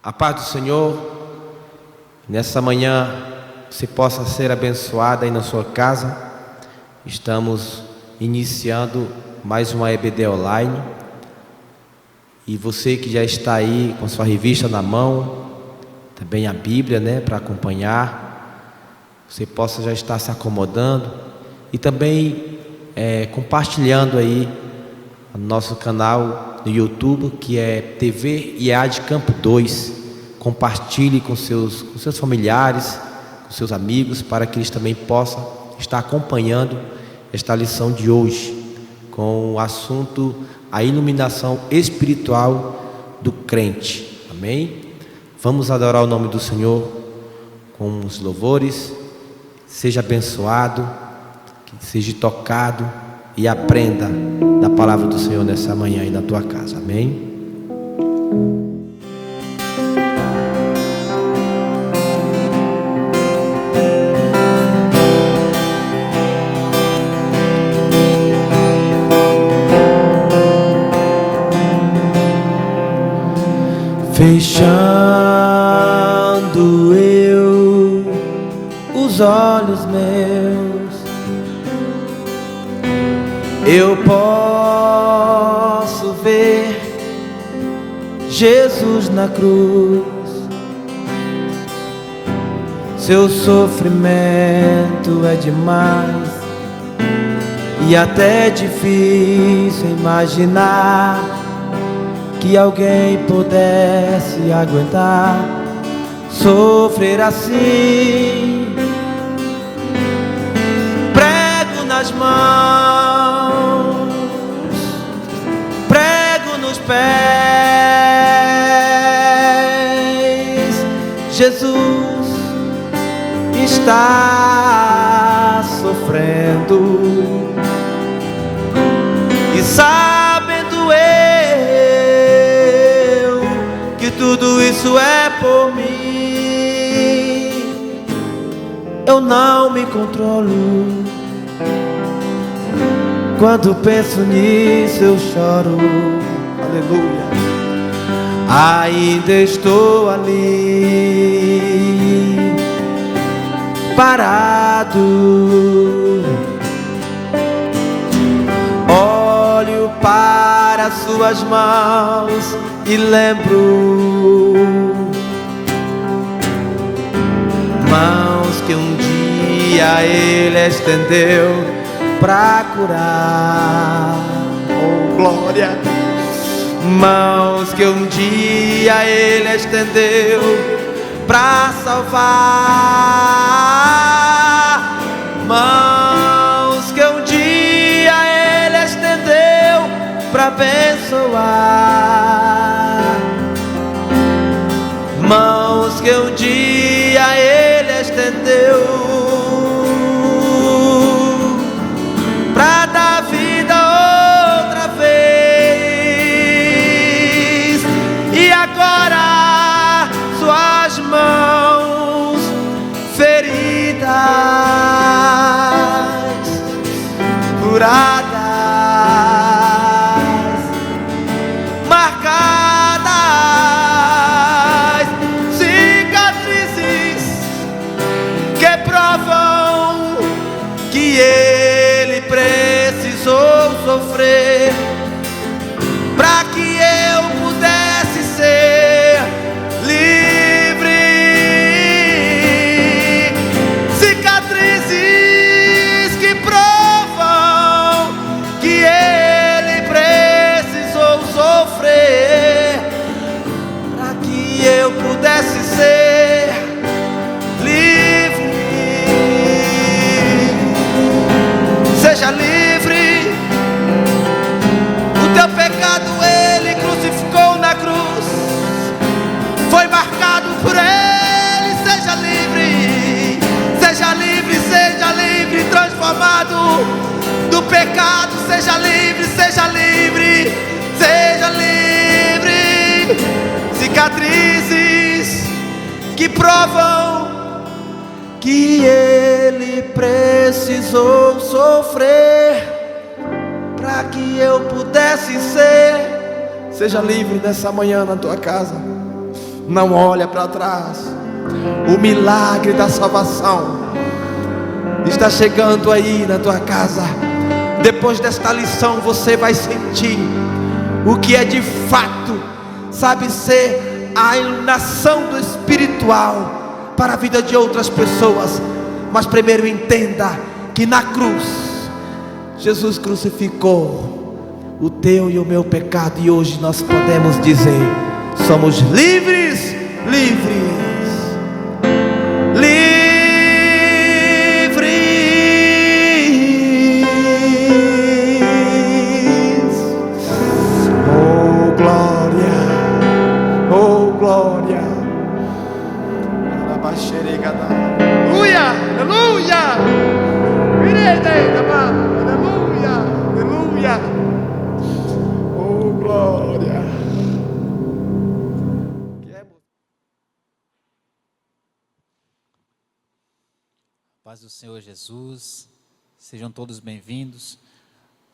A paz do Senhor, nessa manhã você possa ser abençoada aí na sua casa. Estamos iniciando mais uma EBD online. E você que já está aí com sua revista na mão, também a Bíblia, para acompanhar, você possa já estar se acomodando e também compartilhando aí o nosso canal no YouTube, que é TV IEAD Campo 2. Compartilhe com seus familiares, com seus amigos, para que eles também possam estar acompanhando esta lição de hoje, com o assunto a iluminação espiritual do crente. Amém? Vamos adorar o nome do Senhor com os louvores. Seja abençoado, que seja tocado e aprenda da palavra do Senhor nessa manhã aí na tua casa. Amém? Fechando eu os olhos meus, eu posso ver Jesus na cruz. Seu sofrimento é demais e até difícil imaginar que alguém pudesse aguentar sofrer assim. Prego nas mãos, prego nos pés, Jesus está sofrendo e sabendo que tudo isso é por mim, eu não me controlo. Quando penso nisso eu choro. Aleluia. Ainda estou ali parado, olho para suas mãos e lembro mãos que um dia Ele estendeu para curar. Oh, glória! Mãos que um dia Ele estendeu para salvar. Mãos que um dia Ele estendeu para abençoar. Mãos que um dia Ele estendeu para dar vida outra vez. E agora suas mãos feridas, curadas, Ele precisou sofrer para que eu pudesse ser livre. Cicatrizes que provam que Ele precisou sofrer para que eu pudesse ser livre. Seja livre. O teu pecado Ele crucificou na cruz, foi marcado por Ele. Seja livre, seja livre, seja livre, transformado do pecado. Seja livre, seja livre, seja livre. Cicatrizes que provam que Ele precisou sofrer para que eu pudesse ser. Seja livre nessa manhã na tua casa. não olha para trás. O milagre da salvação está chegando aí na tua casa. Depois desta lição você vai sentir o que é de fato, sabe, ser a iluminação do espiritual para a vida de outras pessoas. Mas primeiro entenda que na cruz Jesus crucificou o teu e o meu pecado, e hoje nós podemos dizer: somos livres, livres. Paz do Senhor Jesus, sejam todos bem-vindos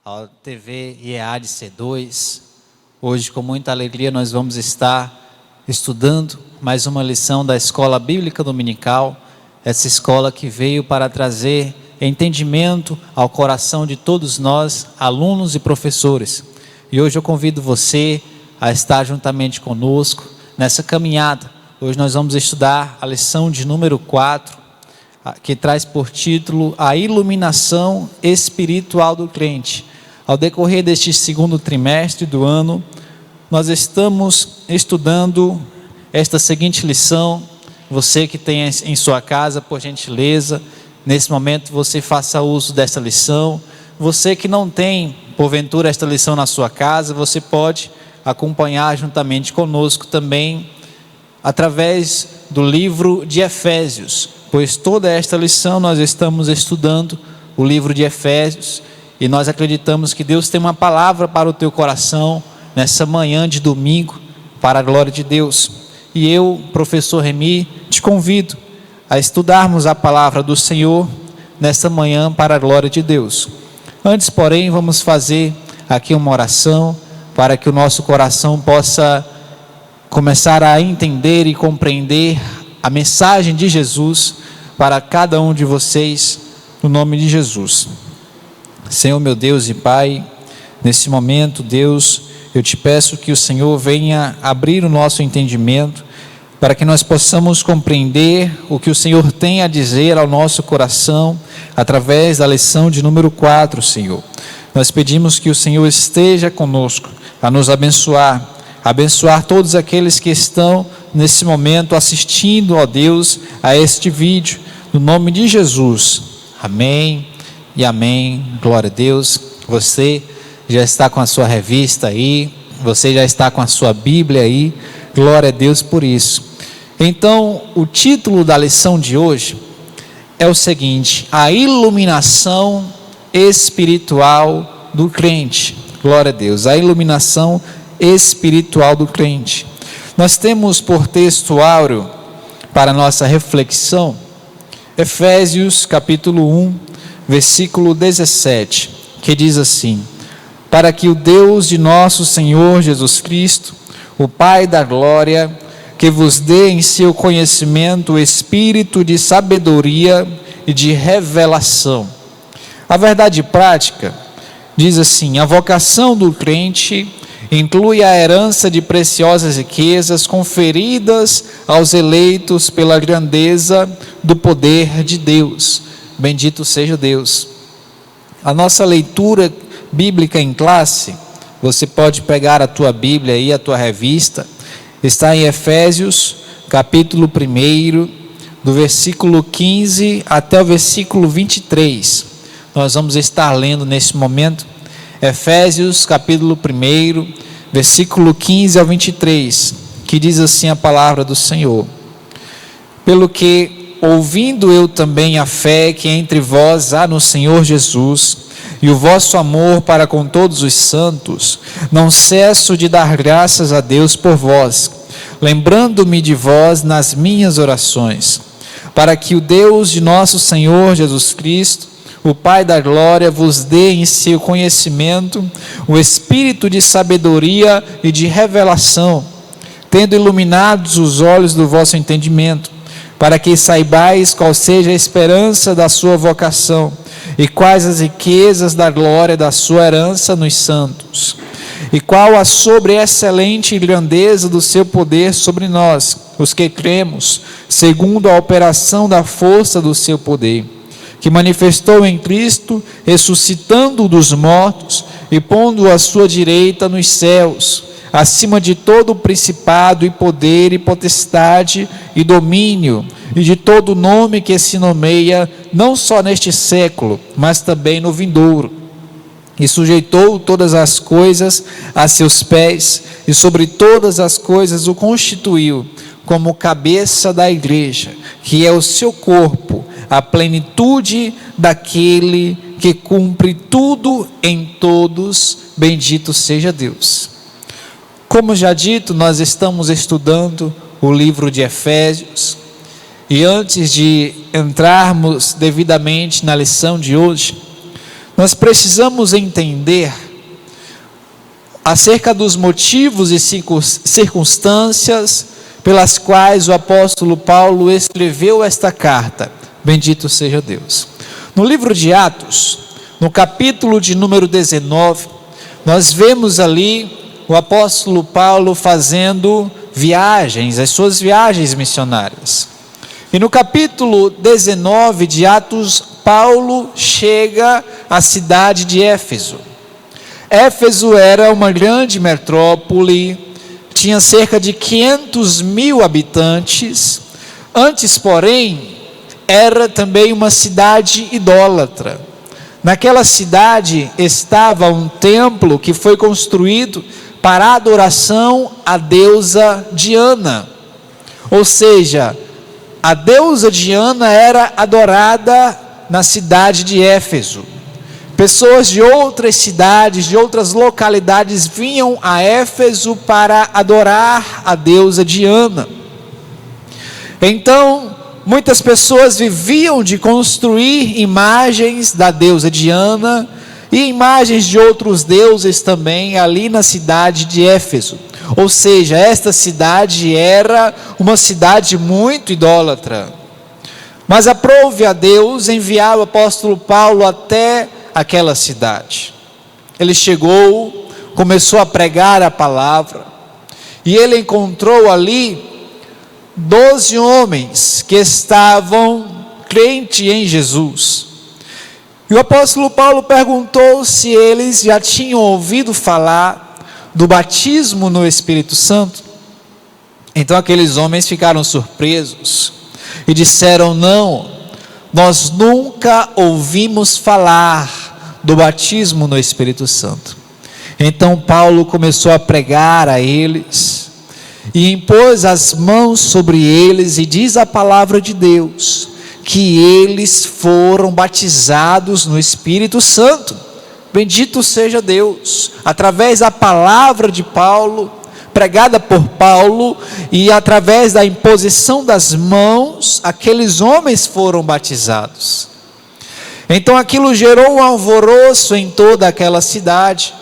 ao TV IEAD C2. Hoje, com muita alegria, nós vamos estar estudando mais uma lição da Escola Bíblica Dominical, essa escola que veio para trazer entendimento ao coração de todos nós, alunos e professores. E hoje eu convido você a estar juntamente conosco nessa caminhada. Hoje nós vamos estudar a lição de número 4, que traz por título a iluminação espiritual do crente. Ao decorrer deste segundo trimestre do ano, nós estamos estudando esta seguinte lição. Você que tem em sua casa, por gentileza, nesse momento você faça uso desta lição. Você que não tem, porventura, esta lição na sua casa, você pode acompanhar juntamente conosco também através do livro de Efésios, pois toda esta lição nós estamos estudando o livro de Efésios, e nós acreditamos que Deus tem uma palavra para o teu coração nessa manhã de domingo, para a glória de Deus. E eu, professor Remy, te convido a estudarmos a palavra do Senhor nessa manhã para a glória de Deus. Antes, porém, vamos fazer aqui uma oração para que o nosso coração possa começar a entender e compreender a mensagem de Jesus para cada um de vocês, no nome de Jesus. Senhor meu Deus e Pai, nesse momento, Deus, eu te peço que o Senhor venha abrir o nosso entendimento, para que nós possamos compreender o que o Senhor tem a dizer ao nosso coração, através da lição de número 4, Senhor. Nós pedimos que o Senhor esteja conosco, a nos abençoar todos aqueles que estão nesse momento assistindo, ó Deus, a este vídeo, no nome de Jesus. Amém e amém. Glória a Deus. Você já está com a sua revista aí, você já está com a sua Bíblia aí, glória a Deus por isso. Então, o título da lição de hoje é o seguinte: a iluminação espiritual do crente. Glória a Deus, a iluminação espiritual do crente. Nós temos por texto áureo para nossa reflexão Efésios capítulo 1, versículo 17, que diz assim: para que o Deus de nosso Senhor Jesus Cristo, o Pai da glória, que vos dê em seu conhecimento o espírito de sabedoria e de revelação. A verdade prática diz assim: a vocação do crente inclui a herança de preciosas riquezas conferidas aos eleitos pela grandeza do poder de Deus. Bendito seja Deus. A nossa leitura bíblica em classe, você pode pegar a tua Bíblia aí, a tua revista, está em Efésios, capítulo 1, do versículo 15 até o versículo 23. Nós vamos estar lendo nesse momento, Efésios, capítulo 1, versículo 15 ao 23, que diz assim a palavra do Senhor: pelo que, ouvindo eu também a fé que entre vós há no Senhor Jesus, e o vosso amor para com todos os santos, não cesso de dar graças a Deus por vós, lembrando-me de vós nas minhas orações, para que o Deus de nosso Senhor Jesus Cristo, o Pai da glória, vos dê em seu conhecimento o espírito de sabedoria e de revelação, tendo iluminados os olhos do vosso entendimento, para que saibais qual seja a esperança da sua vocação, e quais as riquezas da glória da sua herança nos santos, e qual a sobreexcelente grandeza do seu poder sobre nós, os que cremos, segundo a operação da força do seu poder, que manifestou em Cristo, ressuscitando-o dos mortos e pondo-o à sua direita nos céus, acima de todo o principado e poder e potestade e domínio, e de todo nome que se nomeia, não só neste século, mas também no vindouro. E sujeitou todas as coisas a seus pés, e sobre todas as coisas o constituiu, como cabeça da igreja, que é o seu corpo, a plenitude daquele que cumpre tudo em todos. Bendito seja Deus. Como já dito, nós estamos estudando o livro de Efésios, e antes de entrarmos devidamente na lição de hoje, nós precisamos entender acerca dos motivos e circunstâncias pelas quais o apóstolo Paulo escreveu esta carta. Bendito seja Deus. No livro de Atos, no capítulo de número 19, nós vemos ali o apóstolo Paulo fazendo viagens, as suas viagens missionárias. E no capítulo 19 de Atos, Paulo chega à cidade de Éfeso. Éfeso era uma grande metrópole, tinha cerca de 500.000 habitantes. Antes, porém, era também uma cidade idólatra. Naquela cidade estava um templo que foi construído para a adoração à deusa Diana. Ou seja, a deusa Diana era adorada na cidade de Éfeso. Pessoas de outras cidades, de outras localidades vinham a Éfeso para adorar a deusa Diana. Então, muitas pessoas viviam de construir imagens da deusa Diana e imagens de outros deuses também ali na cidade de Éfeso. Ou seja, esta cidade era uma cidade muito idólatra. Mas aprouve a Deus enviar o apóstolo Paulo até aquela cidade. Ele chegou, começou a pregar a palavra, e ele encontrou ali 12 homens que estavam crentes em Jesus. E o apóstolo Paulo perguntou se eles já tinham ouvido falar do batismo no Espírito Santo. Então aqueles homens ficaram surpresos e disseram: não, nós nunca ouvimos falar do batismo no Espírito Santo. Então Paulo começou a pregar a eles e impôs as mãos sobre eles, e diz a palavra de Deus que eles foram batizados no Espírito Santo. Bendito seja Deus. Através da palavra de Paulo, pregada por Paulo, e através da imposição das mãos, aqueles homens foram batizados. Então aquilo gerou um alvoroço em toda aquela cidade,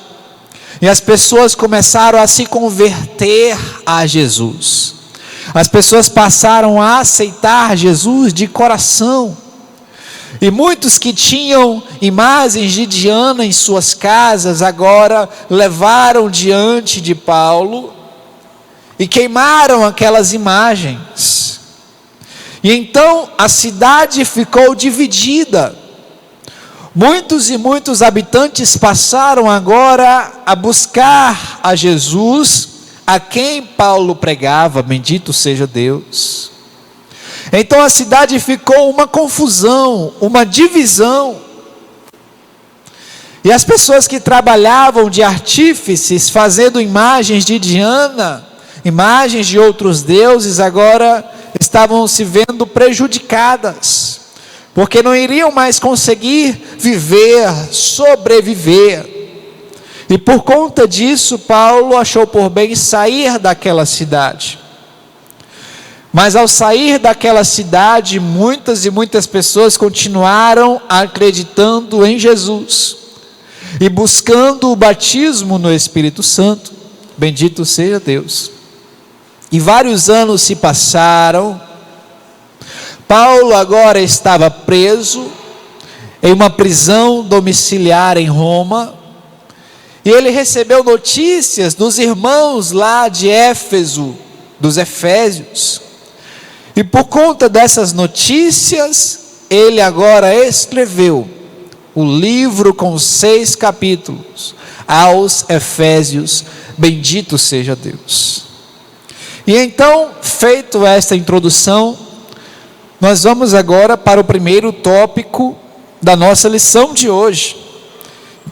e as pessoas começaram a se converter a Jesus. As pessoas passaram a aceitar Jesus de coração. E muitos que tinham imagens de Diana em suas casas, agora levaram diante de Paulo e queimaram aquelas imagens. E então a cidade ficou dividida. Muitos e muitos habitantes passaram agora a buscar a Jesus, a quem Paulo pregava. Bendito seja Deus. Então a cidade ficou uma confusão, uma divisão. E as pessoas que trabalhavam de artífices, fazendo imagens de Diana, imagens de outros deuses, agora estavam se vendo prejudicadas, porque não iriam mais conseguir viver, sobreviver. E por conta disso, Paulo achou por bem sair daquela cidade. Mas ao sair daquela cidade, muitas e muitas pessoas continuaram acreditando em Jesus e buscando o batismo no Espírito Santo. Bendito seja Deus. E vários anos se passaram. Paulo agora estava preso em uma prisão domiciliar em Roma. E ele recebeu notícias dos irmãos lá de Éfeso, dos Efésios. E por conta dessas notícias, ele agora escreveu o livro com 6 capítulos aos Efésios. Bendito seja Deus. E então, feito esta introdução, nós vamos agora para o primeiro tópico da nossa lição de hoje,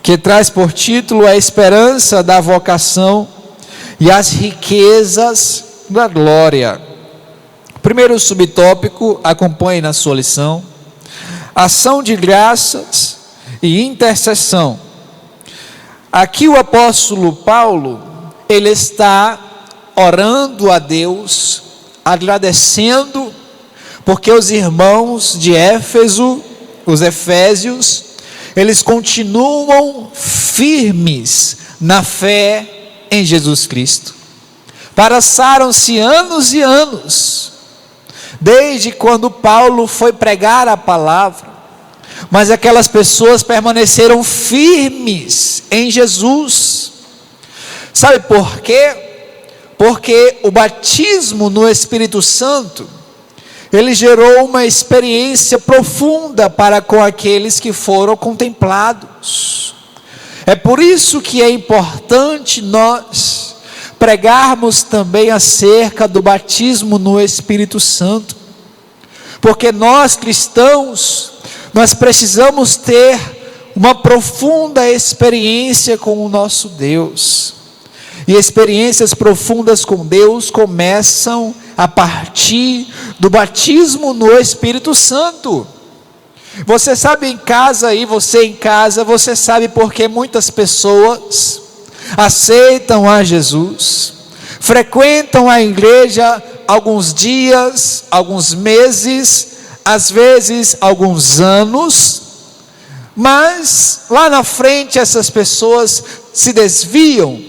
que traz por título a esperança da vocação e as riquezas da glória. Primeiro subtópico, acompanhe na sua lição: ação de graças e intercessão. Aqui o apóstolo Paulo, ele está orando a Deus, agradecendo, porque os irmãos de Éfeso, os Efésios, eles continuam firmes na fé em Jesus Cristo. Passaram-se anos e anos, desde quando Paulo foi pregar a palavra, mas aquelas pessoas permaneceram firmes em Jesus. Sabe por quê? Porque o batismo no Espírito Santo, ele gerou uma experiência profunda para com aqueles que foram contemplados. É por isso que é importante nós pregarmos também acerca do batismo no Espírito Santo, porque nós cristãos, nós precisamos ter uma profunda experiência com o nosso Deus. E experiências profundas com Deus começam a partir do batismo no Espírito Santo. Você sabe em casa, você sabe porque muitas pessoas aceitam a Jesus, frequentam a igreja alguns dias, alguns meses, às vezes alguns anos, mas lá na frente essas pessoas se desviam,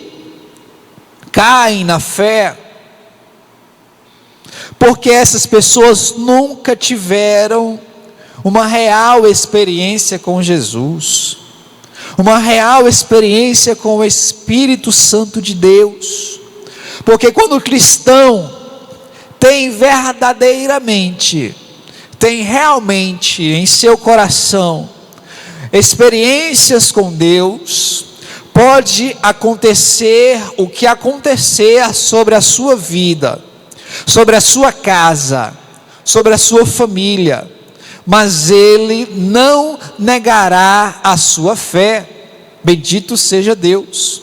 caem na fé, porque essas pessoas nunca tiveram uma real experiência com Jesus, uma real experiência com o Espírito Santo de Deus. Porque quando o cristão tem verdadeiramente, tem realmente em seu coração experiências com Deus, pode acontecer o que acontecer sobre a sua vida, sobre a sua casa, sobre a sua família, mas ele não negará a sua fé. Bendito seja Deus.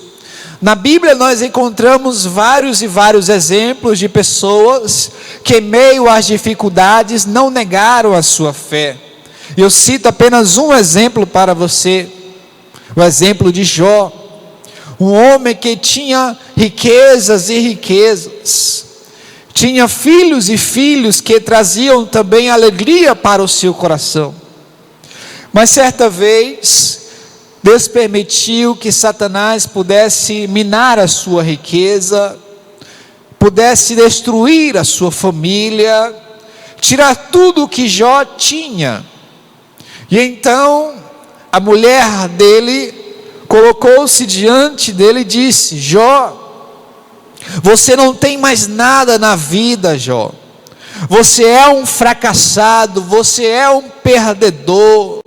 Na Bíblia nós encontramos vários e vários exemplos de pessoas que em meio às dificuldades não negaram a sua fé. Eu cito apenas um exemplo para você, o exemplo de Jó, um homem que tinha riquezas e riquezas, tinha filhos e filhos que traziam também alegria para o seu coração, mas certa vez Deus permitiu que Satanás pudesse minar a sua riqueza, pudesse destruir a sua família, tirar tudo o que Jó tinha. E então a mulher dele colocou-se diante dele e disse: Jó, você não tem mais nada na vida, Jó. Você é um fracassado, você é um perdedor.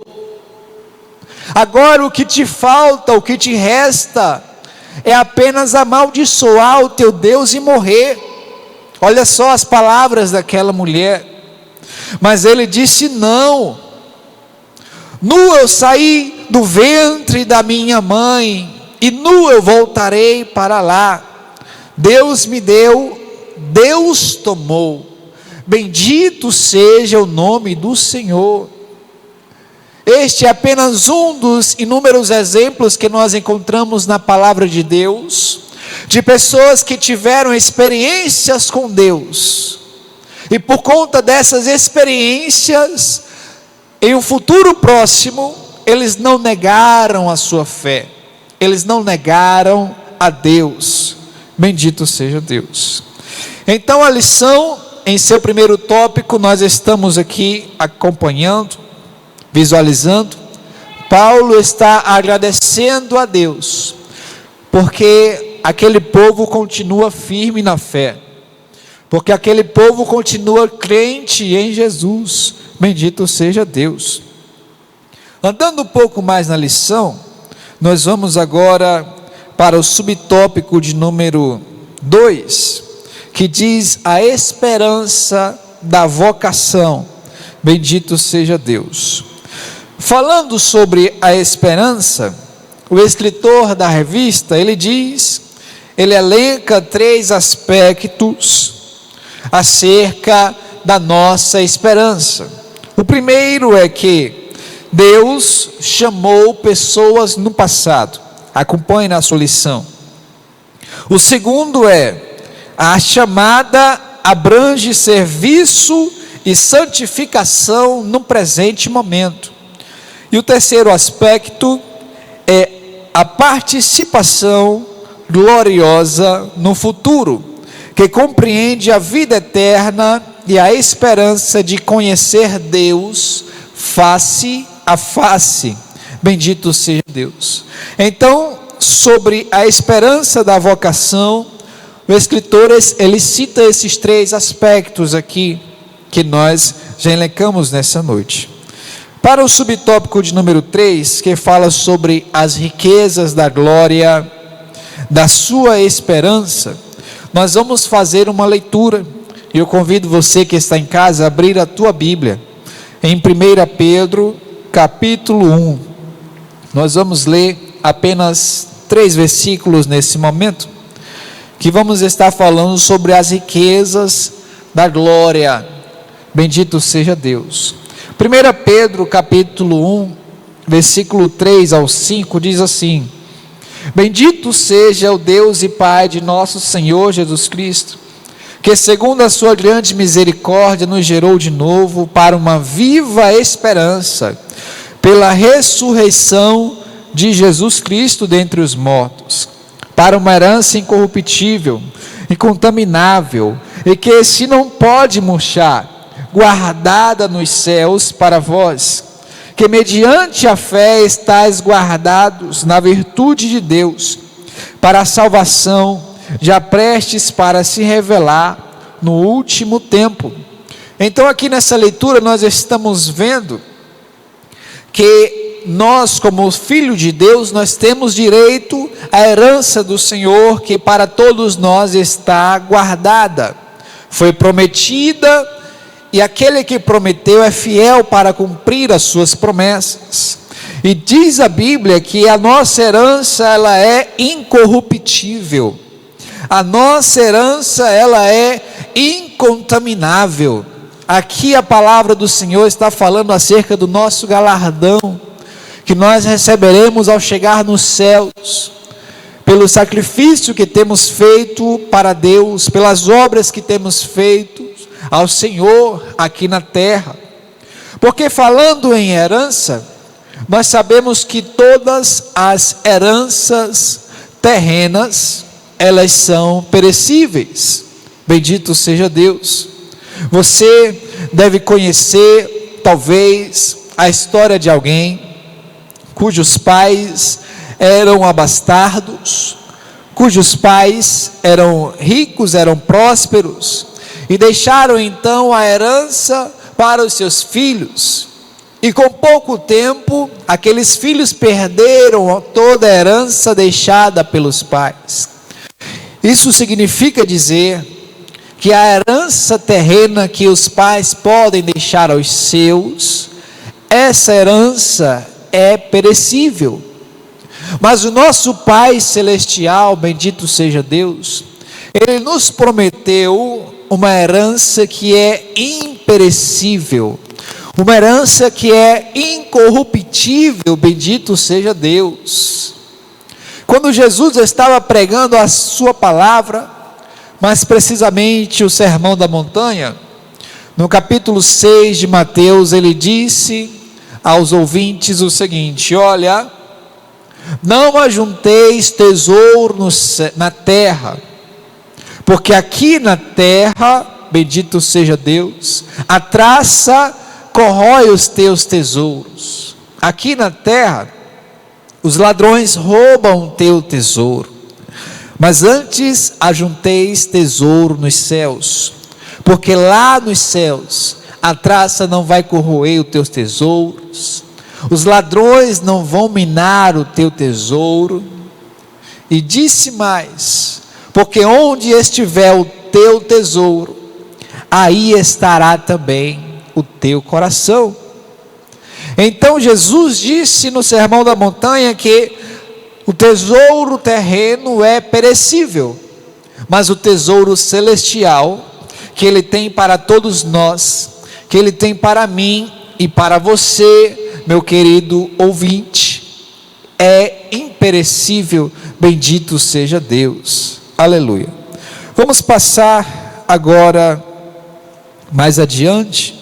Agora o que te falta, o que te resta, é apenas amaldiçoar o teu Deus e morrer. Olha só as palavras daquela mulher. Mas ele disse: não, nu eu saí do ventre da minha mãe, e nu eu voltarei para lá. Deus me deu, Deus tomou. Bendito seja o nome do Senhor. Este é apenas um dos inúmeros exemplos que nós encontramos na palavra de Deus, de pessoas que tiveram experiências com Deus, e por conta dessas experiências, em um futuro próximo, eles não negaram a sua fé, eles não negaram a Deus. Bendito seja Deus. Então a lição, em seu primeiro tópico, nós estamos aqui acompanhando, visualizando. Paulo está agradecendo a Deus, porque aquele povo continua firme na fé, porque aquele povo continua crente em Jesus. Bendito seja Deus. Andando um pouco mais na lição, nós vamos agora para o subtópico de número 2, que diz a esperança da vocação. Bendito seja Deus. Falando sobre a esperança, o escritor da revista, ele elenca 3 aspectos acerca da nossa esperança. O primeiro é que Deus chamou pessoas no passado. Acompanhe na sua lição. O segundo é: a chamada abrange serviço e santificação no presente momento. E o terceiro aspecto é a participação gloriosa no futuro, que compreende a vida eterna e a esperança de conhecer Deus face a face. Bendito seja Deus. Então, sobre a esperança da vocação, o escritor ele cita esses 3 aspectos aqui que nós já elencamos nessa noite. Para o subtópico de número 3, que fala sobre as riquezas da glória da sua esperança, nós vamos fazer uma leitura. E eu convido você que está em casa a abrir a tua Bíblia em 1 Pedro capítulo 1. Nós vamos ler apenas 3 versículos nesse momento, que vamos estar falando sobre as riquezas da glória. Bendito seja Deus. 1 Pedro capítulo 1, versículo 3 ao 5, diz assim: Bendito seja o Deus e Pai de nosso Senhor Jesus Cristo, que segundo a sua grande misericórdia nos gerou de novo para uma viva esperança, pela ressurreição de Jesus Cristo dentre os mortos, para uma herança incorruptível, incontaminável, e que se não pode murchar, guardada nos céus para vós, que mediante a fé estáis guardados na virtude de Deus, para a salvação, já prestes para se revelar no último tempo. Então aqui nessa leitura nós estamos vendo que nós, como filho de Deus, nós temos direito à herança do Senhor, que para todos nós está guardada, foi prometida, e aquele que prometeu é fiel para cumprir as suas promessas. E diz a Bíblia que a nossa herança ela é incorruptível, a nossa herança ela é incontaminável. Aqui a palavra do Senhor está falando acerca do nosso galardão, que nós receberemos ao chegar nos céus, pelo sacrifício que temos feito para Deus, pelas obras que temos feito ao Senhor aqui na terra. Porque falando em herança, nós sabemos que todas as heranças terrenas, elas são perecíveis. Bendito seja Deus. Você deve conhecer, talvez, a história de alguém cujos pais eram abastardos, cujos pais eram ricos, eram prósperos, e deixaram então a herança para os seus filhos. E com pouco tempo, aqueles filhos perderam toda a herança deixada pelos pais. Isso significa dizer que a herança terrena que os pais podem deixar aos seus, essa herança é perecível. Mas o nosso Pai Celestial, bendito seja Deus, Ele nos prometeu uma herança que é imperecível, uma herança que é incorruptível, bendito seja Deus. Quando Jesus estava pregando a sua palavra, mais precisamente o Sermão da Montanha, no capítulo 6 de Mateus, ele disse aos ouvintes o seguinte: olha, não ajunteis tesouro na terra, Porque aqui na terra, bendito seja Deus, a traça corrói os teus tesouros. Aqui na terra, os ladrões roubam o teu tesouro. Mas antes ajunteis tesouro nos céus, porque lá nos céus a traça não vai corroer os teus tesouros, os ladrões não vão minar o teu tesouro. E disse mais: porque onde estiver o teu tesouro, aí estará também o teu coração. Então Jesus disse no Sermão da Montanha que o tesouro terreno é perecível, mas o tesouro celestial, que Ele tem para todos nós, que Ele tem para mim e para você, meu querido ouvinte, é imperecível. Bendito seja Deus. Aleluia. Vamos passar agora mais adiante.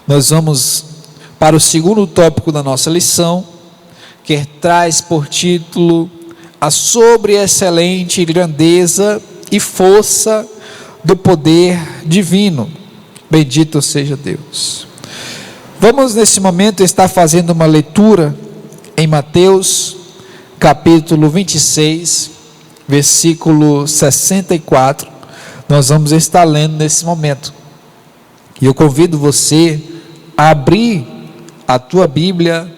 Nós vamos para o segundo tópico da nossa lição, que traz por título a sobreexcelente grandeza e força do poder divino. Bendito seja Deus. Vamos nesse momento estar fazendo uma leitura em Mateus capítulo 26, versículo 64. Nós vamos estar lendo nesse momento, e eu convido você a abrir a tua Bíblia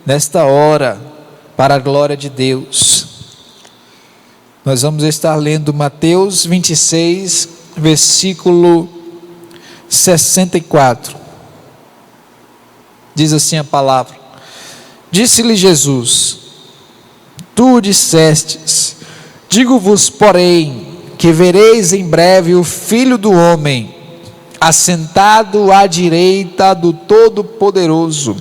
nesta hora, para a glória de Deus. Nós vamos estar lendo Mateus 26, versículo 64. Diz assim a palavra: disse-lhe Jesus: tu dissestes, digo-vos, porém, que vereis em breve o Filho do Homem assentado à direita do Todo-Poderoso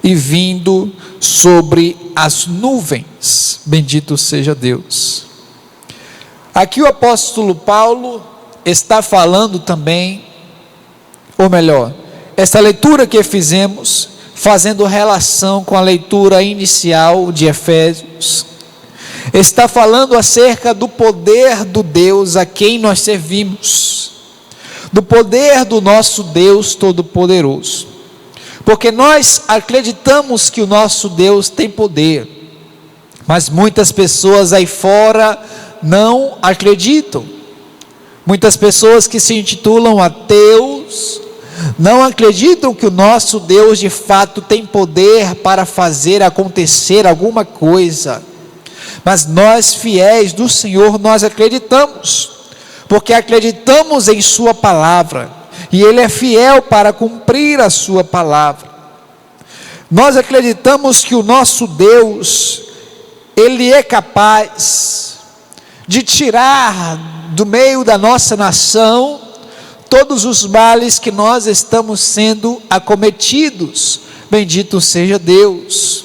e vindo sobre as nuvens. Bendito seja Deus. Aqui o apóstolo Paulo está falando também, ou melhor, essa leitura que fizemos, fazendo relação com a leitura inicial de Efésios, está falando acerca do poder do Deus a quem nós servimos, do poder do nosso Deus Todo-Poderoso, porque nós acreditamos que o nosso Deus tem poder, mas muitas pessoas aí fora não acreditam. Muitas pessoas que se intitulam ateus não acreditam que o nosso Deus de fato tem poder para fazer acontecer alguma coisa. Mas nós, fiéis do Senhor, nós acreditamos, porque acreditamos em sua palavra, e Ele é fiel para cumprir a sua palavra. Nós acreditamos que o nosso Deus, Ele é capaz de tirar do meio da nossa nação todos os males que nós estamos sendo acometidos. Bendito seja Deus.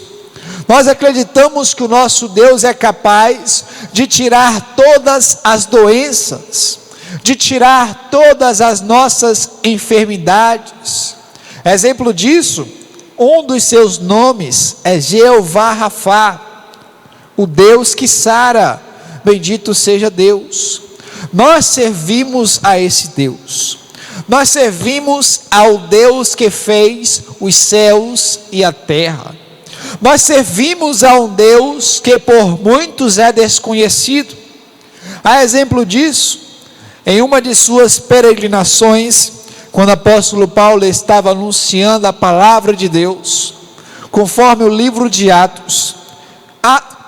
Nós acreditamos que o nosso Deus é capaz de tirar todas as doenças, de tirar todas as nossas enfermidades. Exemplo disso, um dos seus nomes é Jeová Rafá, o Deus que sara. Bendito seja Deus. Nós servimos a esse Deus. Nós servimos ao Deus que fez os céus e a terra. Nós servimos a um Deus que por muitos é desconhecido. A exemplo disso, em uma de suas peregrinações, quando o apóstolo Paulo estava anunciando a palavra de Deus, conforme o livro de Atos,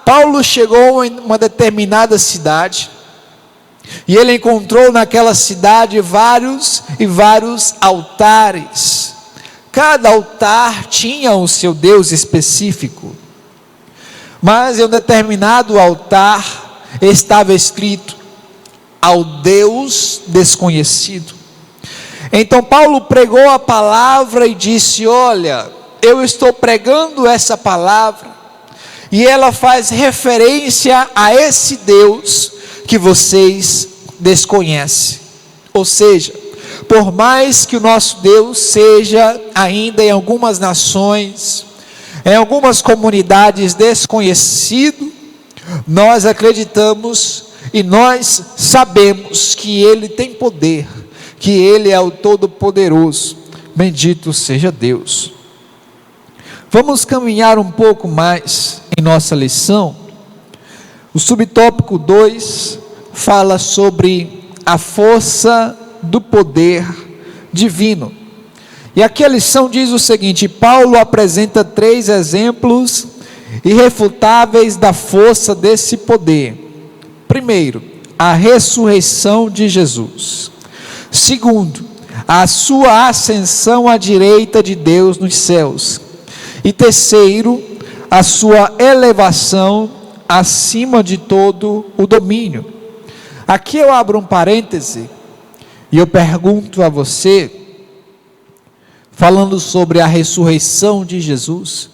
Paulo chegou em uma determinada cidade, e ele encontrou naquela cidade vários e vários altares. Cada altar tinha o seu Deus específico, mas em um determinado altar estava escrito: ao Deus desconhecido. Então Paulo pregou a palavra e disse: olha, eu estou pregando essa palavra, e ela faz referência a esse Deus que vocês desconhecem. Ou seja, por mais que o nosso Deus seja ainda em algumas nações, em algumas comunidades desconhecido, nós acreditamos e nós sabemos que Ele tem poder, que Ele é o Todo-Poderoso. Bendito seja Deus. Vamos caminhar um pouco mais em nossa lição. O subtópico 2 fala sobre a força do poder divino. E aqui a lição diz o seguinte: Paulo apresenta 3 exemplos irrefutáveis da força desse poder. Primeiro, a ressurreição de Jesus. Segundo, a sua ascensão à direita de Deus nos céus. E terceiro, a sua elevação acima de todo o domínio. Aqui eu abro um parêntese e eu pergunto a você, falando sobre a ressurreição de Jesus,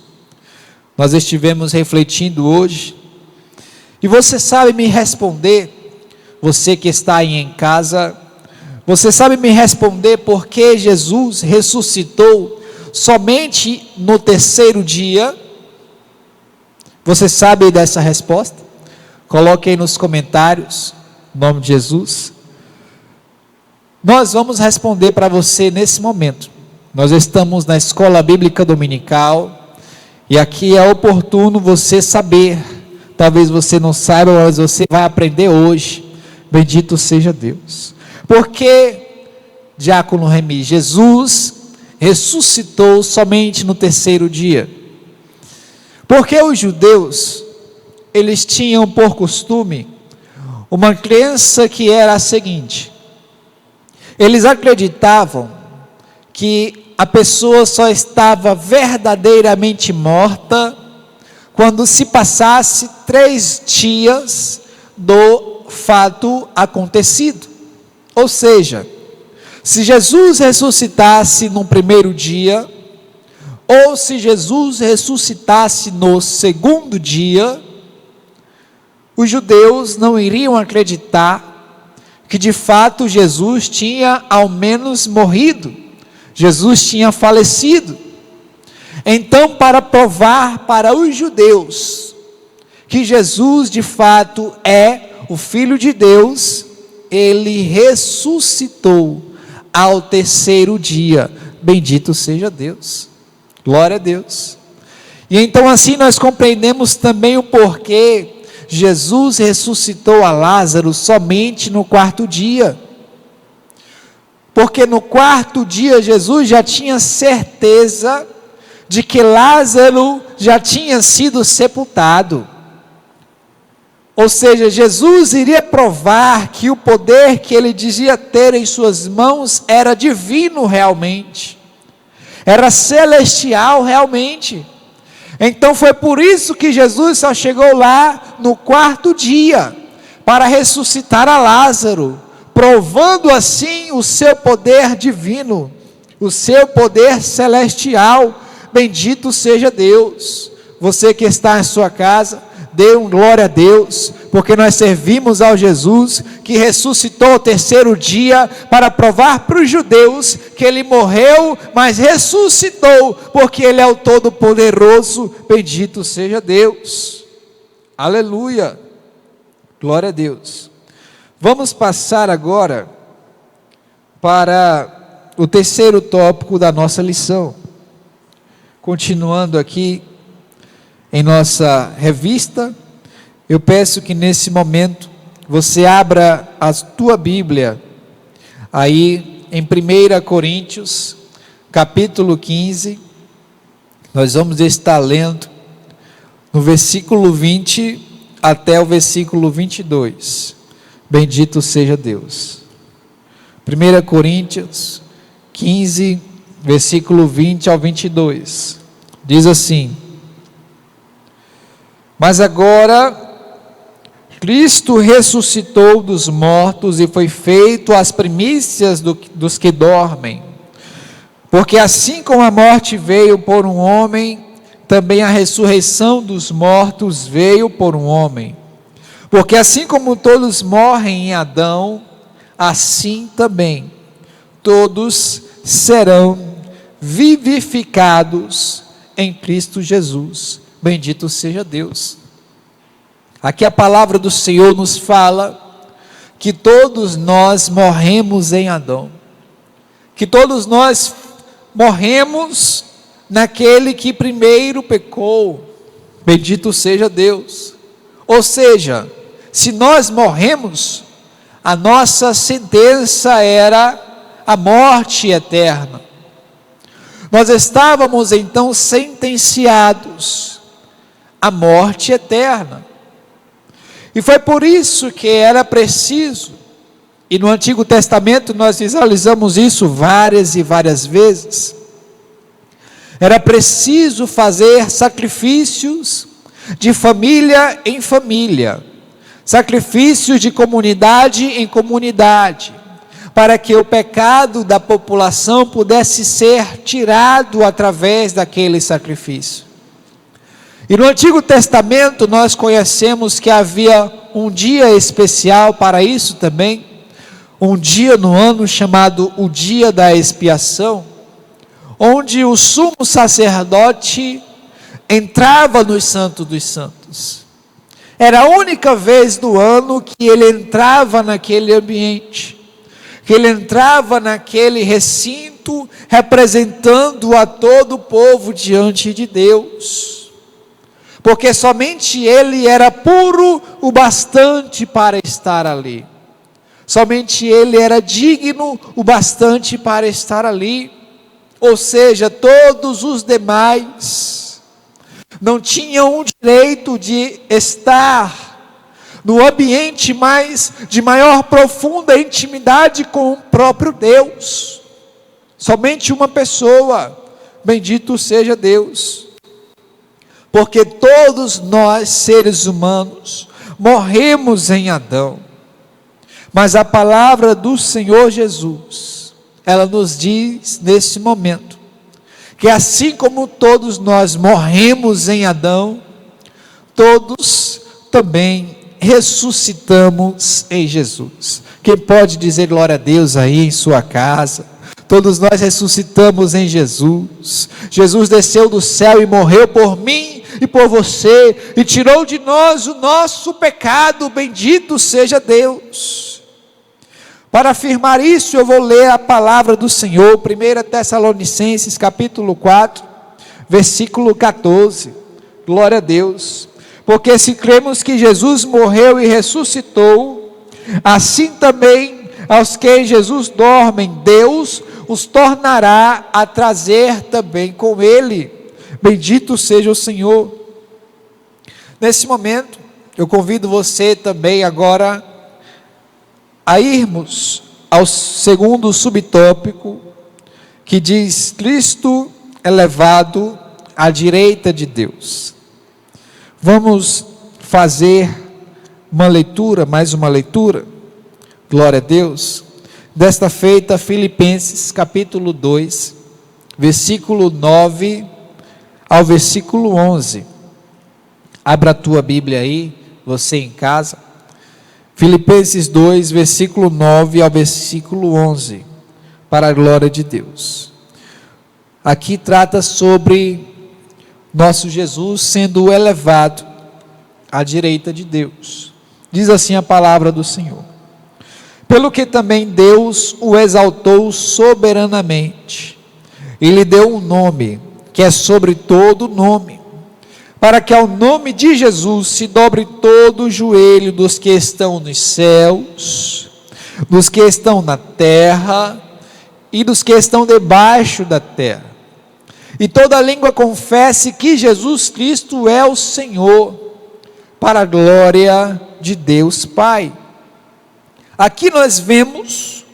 nós estivemos refletindo hoje, e você sabe me responder, você que está aí em casa, você sabe me responder por que Jesus ressuscitou somente no 3º dia? Você sabe dessa resposta? Coloque aí nos comentários, em nome de Jesus. Nós vamos responder para você nesse momento. Nós estamos na escola bíblica dominical, e aqui é oportuno você saber, talvez você não saiba, mas você vai aprender hoje. Bendito seja Deus. Porque, diácono Remi, Jesus ressuscitou somente no 3º dia? Porque os judeus, eles tinham por costume uma crença que era a seguinte: eles acreditavam que a pessoa só estava verdadeiramente morta quando se passasse 3 dias do fato acontecido. Ou seja, se Jesus ressuscitasse no 1º dia, ou se Jesus ressuscitasse no 2º dia, os judeus não iriam acreditar que de fato Jesus tinha ao menos morrido, Jesus tinha falecido. Então, para provar para os judeus que Jesus de fato é o Filho de Deus, Ele ressuscitou ao 3º dia. Bendito seja Deus, glória a Deus. E então assim nós compreendemos também o porquê Jesus ressuscitou a Lázaro somente no 4º dia. Porque no 4º dia Jesus já tinha certeza de que Lázaro já tinha sido sepultado. Ou seja, Jesus iria provar que o poder que ele dizia ter em suas mãos era divino realmente, era celestial realmente. Então foi por isso que Jesus só chegou lá no 4º dia, para ressuscitar a Lázaro, provando assim o seu poder divino, o seu poder celestial. Bendito seja Deus. Você que está em sua casa, dê um glória a Deus, porque nós servimos ao Jesus que ressuscitou ao 3º dia, para provar para os judeus que Ele morreu, mas ressuscitou, porque Ele é o Todo-Poderoso. Bendito seja Deus, aleluia, glória a Deus. Vamos passar agora para o 3º tópico da nossa lição, continuando aqui em nossa revista. Eu peço que nesse momento você abra a tua Bíblia aí em 1 Coríntios capítulo 15. Nós vamos estar lendo no versículo 20 até o versículo 22. Bendito seja Deus. 1 Coríntios 15, versículo 20 ao 22. Diz assim: mas agora Cristo ressuscitou dos mortos e foi feito as primícias dos que dormem. Porque assim como a morte veio por um homem, também a ressurreição dos mortos veio por um homem. Porque assim como todos morrem em Adão, assim também todos serão vivificados em Cristo Jesus. Bendito seja Deus. Aqui a palavra do Senhor nos fala que todos nós morremos em Adão, que todos nós morremos naquele que primeiro pecou, bendito seja Deus. Ou seja, se nós morremos, a nossa sentença era a morte eterna. Nós estávamos então sentenciados à morte eterna. E foi por isso que era preciso, e no Antigo Testamento nós visualizamos isso várias e várias vezes, era preciso fazer sacrifícios de família em família, sacrifícios de comunidade em comunidade, para que o pecado da população pudesse ser tirado através daquele sacrifício. E no Antigo Testamento nós conhecemos que havia um dia especial para isso também, um dia no ano chamado o dia da expiação, onde o sumo sacerdote entrava no Santo dos Santos. Era a única vez do ano que ele entrava naquele ambiente, que ele entrava naquele recinto, representando a todo o povo diante de Deus, porque somente ele era puro o bastante para estar ali, somente ele era digno o bastante para estar ali, ou seja, todos os demais não tinham o direito de estar no ambiente de maior profunda intimidade com o próprio Deus. Somente uma pessoa, bendito seja Deus, porque todos nós, seres humanos, morremos em Adão, mas a palavra do Senhor Jesus, ela nos diz nesse momento, que assim como todos nós morremos em Adão, todos também ressuscitamos em Jesus. Quem pode dizer glória a Deus aí em sua casa? Todos nós ressuscitamos em Jesus. Jesus desceu do céu e morreu por mim e por você, e tirou de nós o nosso pecado, bendito seja Deus. Para afirmar isso, eu vou ler a palavra do Senhor, 1 Tessalonicenses capítulo 4, versículo 14, glória a Deus. Porque se cremos que Jesus morreu e ressuscitou, assim também aos que em Jesus dormem, Deus os tornará a trazer também com Ele, bendito seja o Senhor. Nesse momento, eu convido você também agora a irmos ao segundo subtópico, que diz: Cristo elevado à direita de Deus. Vamos fazer uma leitura, mais uma leitura, glória a Deus, desta feita, Filipenses capítulo 2, versículo 9 ao versículo 11, abra a tua Bíblia aí, você em casa, Filipenses 2, versículo 9 ao versículo 11, para a glória de Deus. Aqui trata sobre nosso Jesus sendo elevado à direita de Deus. Diz assim a palavra do Senhor: pelo que também Deus o exaltou soberanamente, e lhe deu um nome, que é sobre todo nome, para que ao nome de Jesus se dobre todo o joelho dos que estão nos céus, dos que estão na terra, e dos que estão debaixo da terra, e toda língua confesse que Jesus Cristo é o Senhor, para a glória de Deus Pai. Aqui nós vemos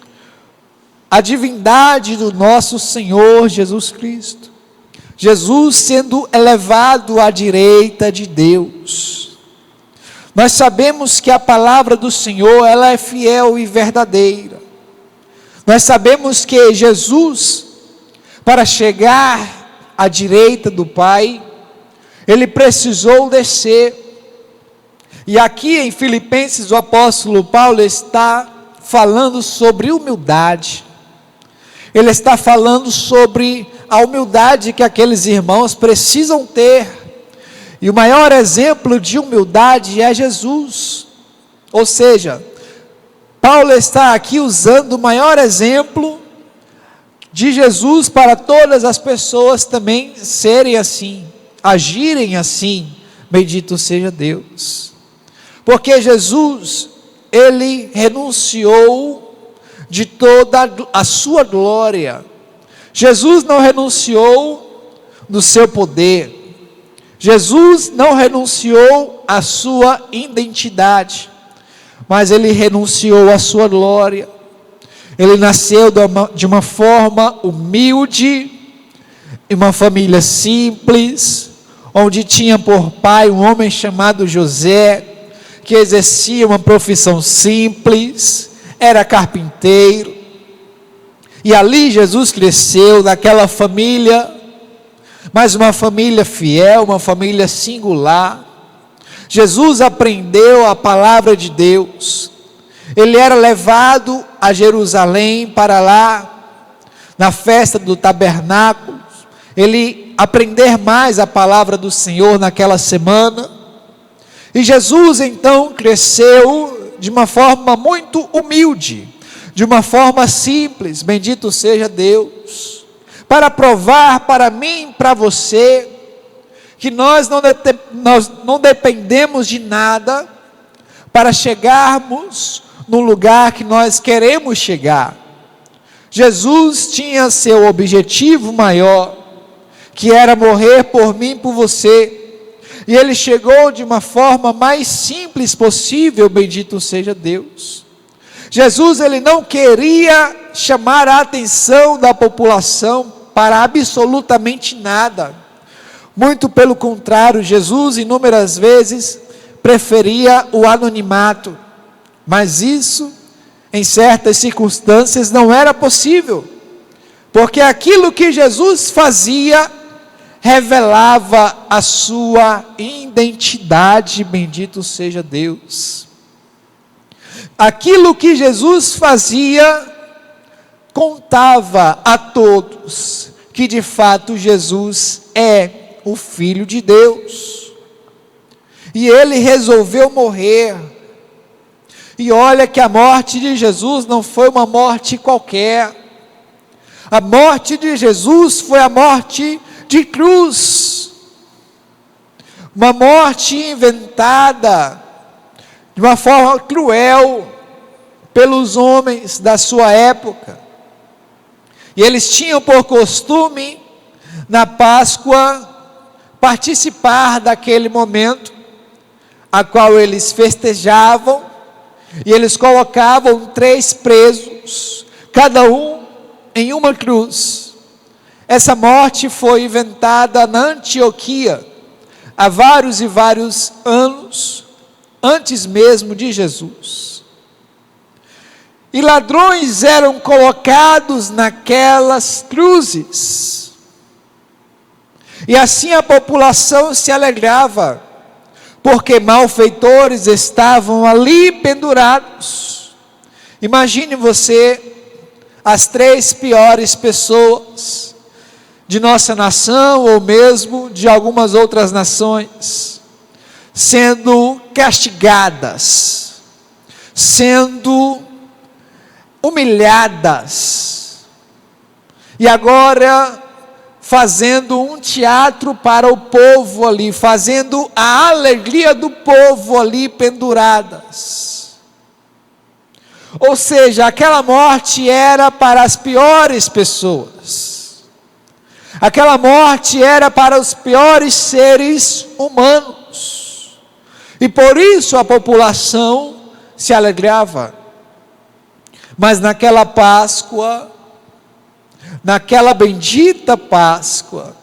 a divindade do nosso Senhor Jesus Cristo, Jesus sendo elevado à direita de Deus. Nós sabemos que a palavra do Senhor, ela é fiel e verdadeira. Nós sabemos que Jesus, para chegar à direita do Pai, ele precisou descer. E aqui em Filipenses o apóstolo Paulo está falando sobre humildade. Ele está falando sobre a humildade que aqueles irmãos precisam ter. E o maior exemplo de humildade é Jesus. Ou seja, Paulo está aqui usando o maior exemplo de Jesus para todas as pessoas também serem assim, agirem assim. Bendito seja Deus. Porque Jesus, ele renunciou de toda a sua glória. Jesus não renunciou do seu poder. Jesus não renunciou à sua identidade, mas ele renunciou à sua glória. Ele nasceu de uma forma humilde, em uma família simples, onde tinha por pai um homem chamado José, que exercia uma profissão simples, era carpinteiro. E ali Jesus cresceu naquela família, mas uma família fiel, uma família singular. Jesus aprendeu a palavra de Deus. Ele era levado a Jerusalém para lá, na festa do tabernáculo, ele aprender mais a palavra do Senhor naquela semana. E Jesus então cresceu de uma forma muito humilde, de uma forma simples, bendito seja Deus, para provar para mim e para você, que nós não dependemos de nada, para chegarmos no lugar que nós queremos chegar. Jesus tinha seu objetivo maior, que era morrer por mim e por você, e ele chegou de uma forma mais simples possível, bendito seja Deus. Jesus, ele não queria chamar a atenção da população para absolutamente nada, muito pelo contrário, Jesus inúmeras vezes preferia o anonimato, mas isso, em certas circunstâncias, não era possível, porque aquilo que Jesus fazia, revelava a sua identidade, bendito seja Deus. Aquilo que Jesus fazia, contava a todos, que de fato Jesus é o Filho de Deus, e ele resolveu morrer. E olha que a morte de Jesus não foi uma morte qualquer. A morte de Jesus foi a morte de cruz. Uma morte inventada de uma forma cruel pelos homens da sua época. E eles tinham por costume, na Páscoa, participar daquele momento, a qual eles festejavam, e eles colocavam 3 presos, cada um em uma cruz. Essa morte foi inventada na Antioquia, há vários e vários anos, antes mesmo de Jesus. E ladrões eram colocados naquelas cruzes, e assim a população se alegrava, porque malfeitores estavam ali pendurados. Imagine você, as 3 piores pessoas de nossa nação, ou mesmo de algumas outras nações, sendo castigadas, sendo humilhadas, e agora fazendo um teatro para o povo ali, fazendo a alegria do povo ali penduradas. Ou seja, aquela morte era para as piores pessoas, aquela morte era para os piores seres humanos, e por isso a população se alegrava. Mas naquela Páscoa, naquela bendita Páscoa,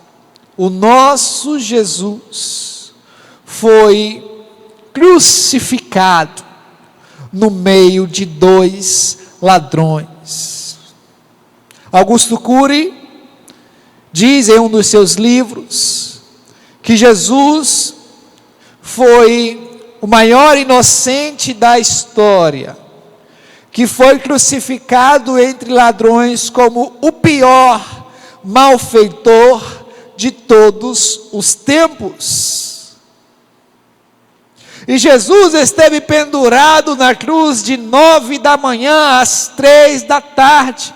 o nosso Jesus foi crucificado no meio de 2 ladrões. Augusto Cury diz em um dos seus livros que Jesus foi o maior inocente da história, que foi crucificado entre ladrões como o pior malfeitor de todos os tempos. E Jesus esteve pendurado na cruz de 9 da manhã às 3 da tarde.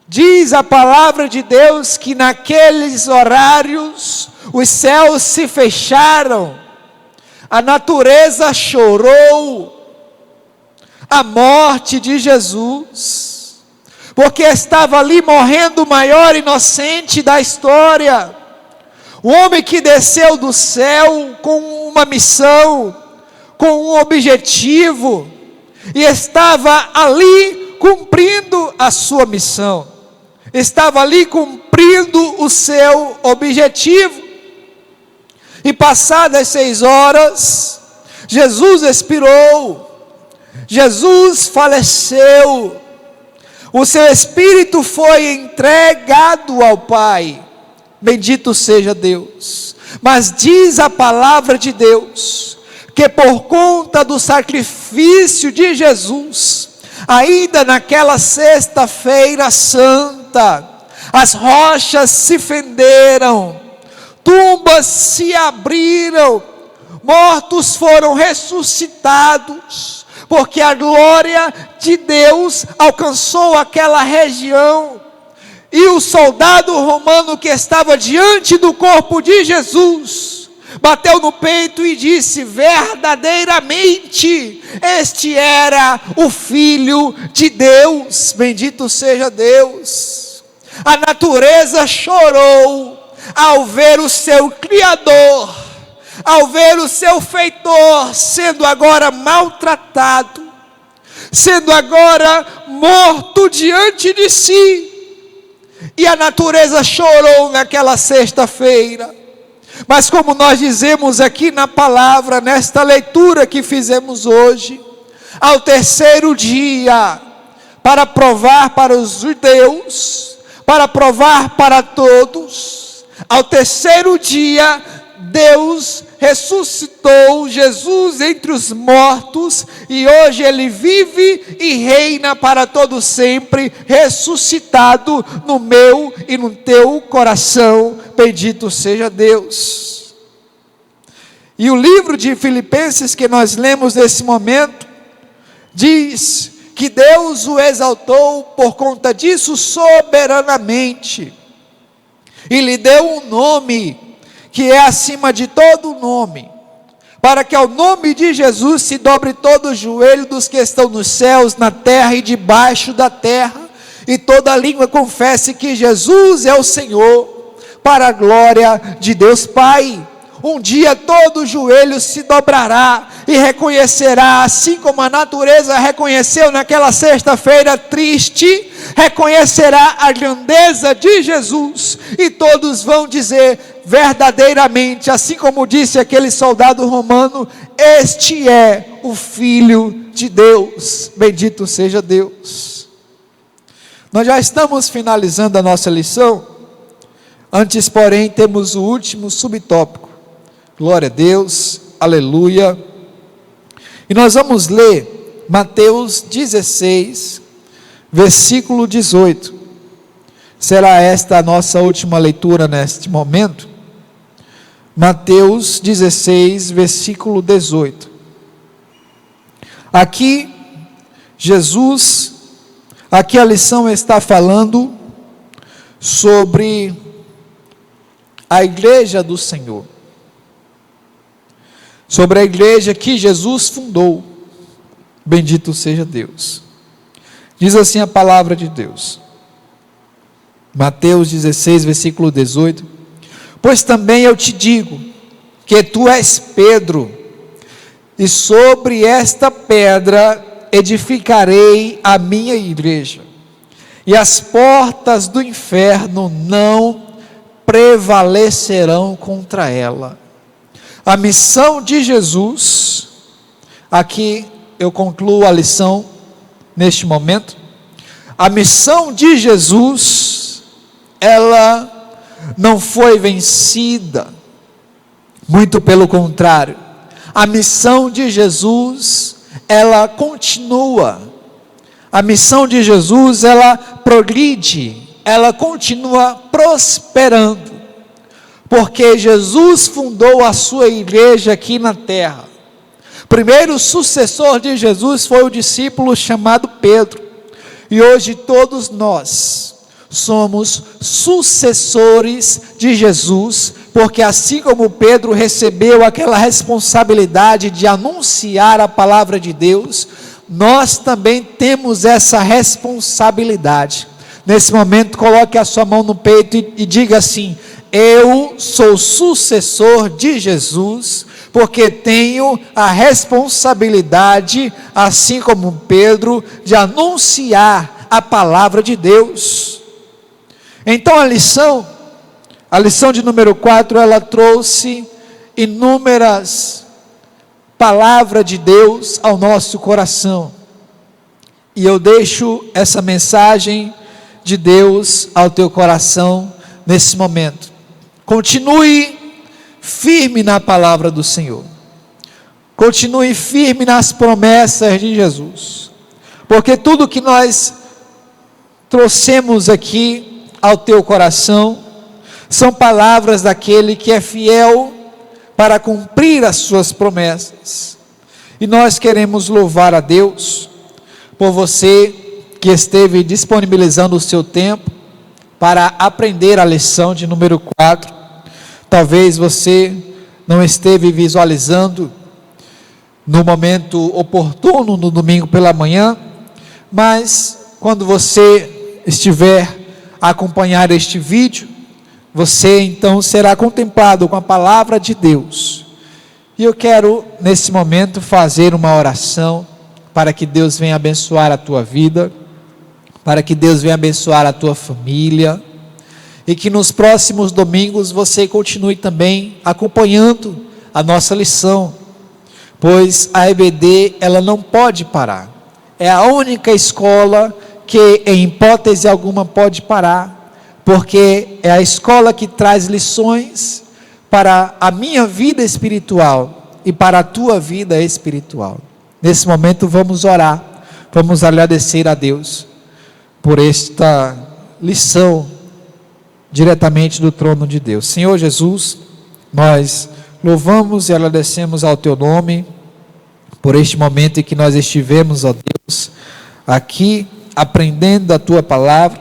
Diz a palavra de Deus que naqueles horários os céus se fecharam, a natureza chorou a morte de Jesus, porque estava ali morrendo o maior inocente da história, o homem que desceu do céu com uma missão, com um objetivo, e estava ali cumprindo a sua missão, estava ali cumprindo o seu objetivo. E passadas 6 horas, Jesus expirou, Jesus faleceu, o seu espírito foi entregado ao Pai, bendito seja Deus. Mas diz a palavra de Deus, que por conta do sacrifício de Jesus, ainda naquela sexta-feira santa, as rochas se fenderam, tumbas se abriram, mortos foram ressuscitados, porque a glória de Deus alcançou aquela região, e o soldado romano que estava diante do corpo de Jesus, bateu no peito e disse: verdadeiramente, este era o Filho de Deus, bendito seja Deus. A natureza chorou, ao ver o seu Criador, ao ver o seu feitor, sendo agora maltratado, sendo agora morto diante de si, e a natureza chorou naquela sexta-feira. Mas como nós dizemos aqui na palavra, nesta leitura que fizemos hoje, ao terceiro dia, para provar para os judeus, para provar para todos, ao terceiro dia, Deus ressuscitou Jesus entre os mortos, e hoje Ele vive e reina para todo sempre, ressuscitado no meu e no teu coração, bendito seja Deus. E o livro de Filipenses que nós lemos nesse momento, diz que Deus o exaltou por conta disso soberanamente, e lhe deu um nome que é acima de todo nome, para que ao nome de Jesus se dobre todo o joelho dos que estão nos céus, na terra e debaixo da terra, e toda língua confesse que Jesus é o Senhor, para a glória de Deus Pai. Um dia todo joelho se dobrará e reconhecerá, assim como a natureza reconheceu naquela sexta-feira triste, reconhecerá a grandeza de Jesus, e todos vão dizer verdadeiramente, assim como disse aquele soldado romano: este é o Filho de Deus, bendito seja Deus. Nós já estamos finalizando a nossa lição, antes porém temos o último subtópico. Glória a Deus, aleluia. E nós vamos ler Mateus 16, versículo 18. Será esta a nossa última leitura neste momento. Mateus 16, versículo 18. Aqui, Jesus, aqui a lição está falando sobre a igreja do Senhor, sobre a igreja que Jesus fundou, bendito seja Deus. Diz assim a palavra de Deus, Mateus 16, versículo 18: pois também eu te digo, que tu és Pedro, e sobre esta pedra edificarei a minha igreja, e as portas do inferno não prevalecerão contra ela. A missão de Jesus, aqui eu concluo a lição neste momento. A missão de Jesus, ela não foi vencida, muito pelo contrário, a missão de Jesus, ela continua. A missão de Jesus, ela progride, ela continua prosperando, porque Jesus fundou a sua igreja aqui na terra. O primeiro sucessor de Jesus foi o discípulo chamado Pedro, e hoje todos nós somos sucessores de Jesus, porque assim como Pedro recebeu aquela responsabilidade de anunciar a palavra de Deus, nós também temos essa responsabilidade. Nesse momento, coloque a sua mão no peito e diga assim: eu sou sucessor de Jesus, porque tenho a responsabilidade, assim como Pedro, de anunciar a palavra de Deus. Então a lição de número 4, ela trouxe inúmeras palavras de Deus ao nosso coração. E eu deixo essa mensagem de Deus ao teu coração nesse momento. Continue firme na palavra do Senhor. Continue firme nas promessas de Jesus. Porque tudo que nós trouxemos aqui ao teu coração são palavras daquele que é fiel para cumprir as suas promessas. E nós queremos louvar a Deus por você que esteve disponibilizando o seu tempo para aprender a lição de número 4. Talvez você não esteve visualizando no momento oportuno, no domingo pela manhã, mas quando você estiver a acompanhar este vídeo, você então será contemplado com a palavra de Deus. E eu quero nesse momento fazer uma oração para que Deus venha abençoar a tua vida, para que Deus venha abençoar a tua família, e que nos próximos domingos você continue também acompanhando a nossa lição, pois a EBD ela não pode parar. É a única escola que em hipótese alguma pode parar, porque é a escola que traz lições para a minha vida espiritual e para a tua vida espiritual. Nesse momento vamos orar, vamos agradecer a Deus por esta lição diretamente do trono de Deus. Senhor Jesus, nós louvamos e agradecemos ao teu nome por este momento em que nós estivemos, ó Deus, aqui aprendendo a tua palavra.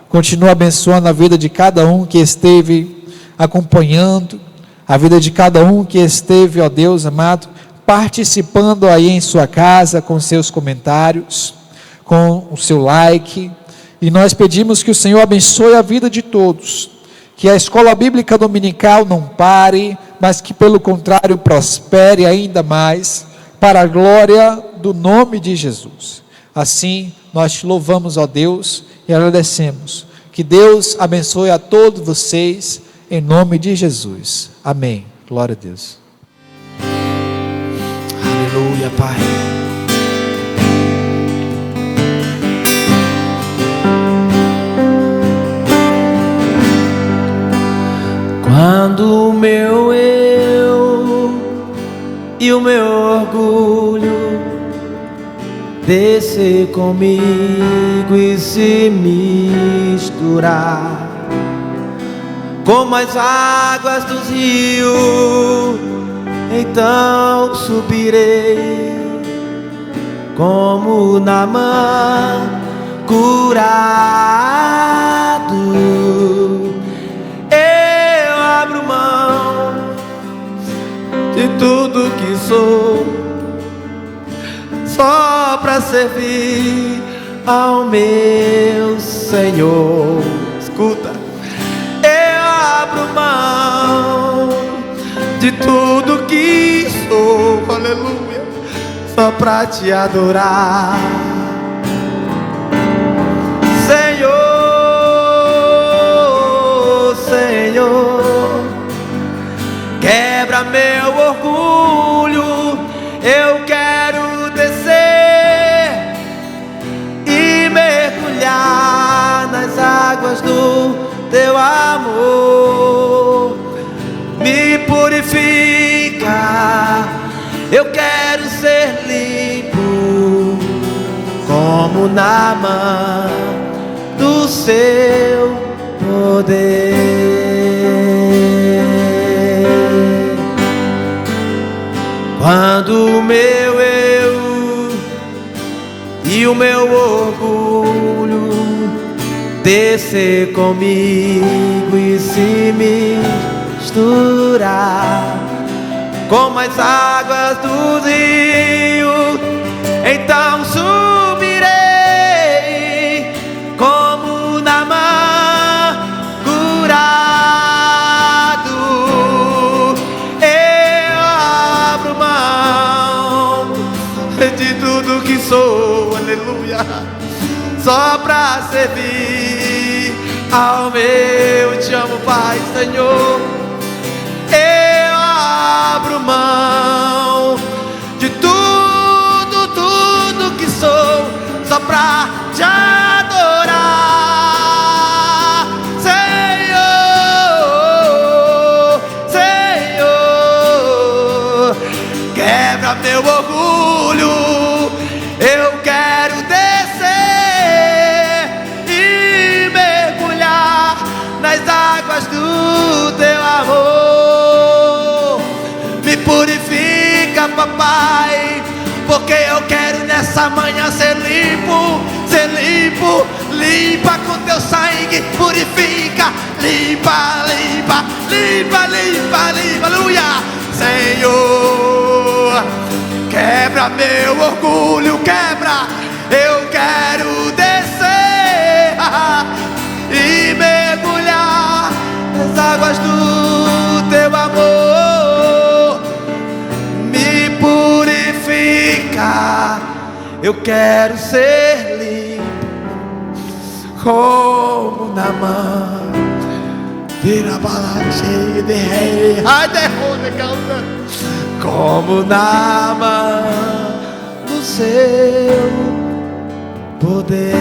Continua abençoando a vida de cada um que esteve acompanhando, a vida de cada um que esteve, ó Deus amado, participando aí em sua casa, com seus comentários, com o seu like. E nós pedimos que o Senhor abençoe a vida de todos, que a escola bíblica dominical não pare, mas que pelo contrário prospere ainda mais, para a glória do nome de Jesus. Assim nós te louvamos, ó Deus, e agradecemos. Que Deus abençoe a todos vocês, em nome de Jesus. Amém. Glória a Deus. Aleluia, Pai. Quando o meu eu e o meu orgulho descer comigo e se misturar como as águas dos rios, então subirei como Naamã curado. Eu abro mão de tudo que sou, só para servir ao meu Senhor. Escuta, eu abro mão de tudo que sou, aleluia, só para te adorar, Senhor, Senhor. Quebra meu orgulho, eu quero descer e mergulhar nas águas do teu amor. Me purifica, eu quero ser limpo como Naamã do seu poder. Quando o meu eu e o meu orgulho descer comigo e se misturar como as águas do rio, então subirei como namorado. Eu abro mão de tudo que sou, aleluia, só pra servir ao meu. Te amo, Pai, Senhor. Eu abro mão de tudo que sou, só pra te adorar, Senhor, Senhor. Quebra meu orgulho, eu quero descer e mergulhar nas águas do teu amor. Me purifica, papai, porque eu quero nessa manhã ser limpo, ser limpo. Limpa com teu sangue, purifica, limpa, limpa, limpa, limpa, limpa, aleluia. Senhor, quebra meu orgulho, quebra. Eu quero descer e mergulhar nas águas do teu amor. Me purifica, eu quero ser limpo como na mão. Vira bala cheia de rei, ai derrota, canta. Como na mão do seu poder.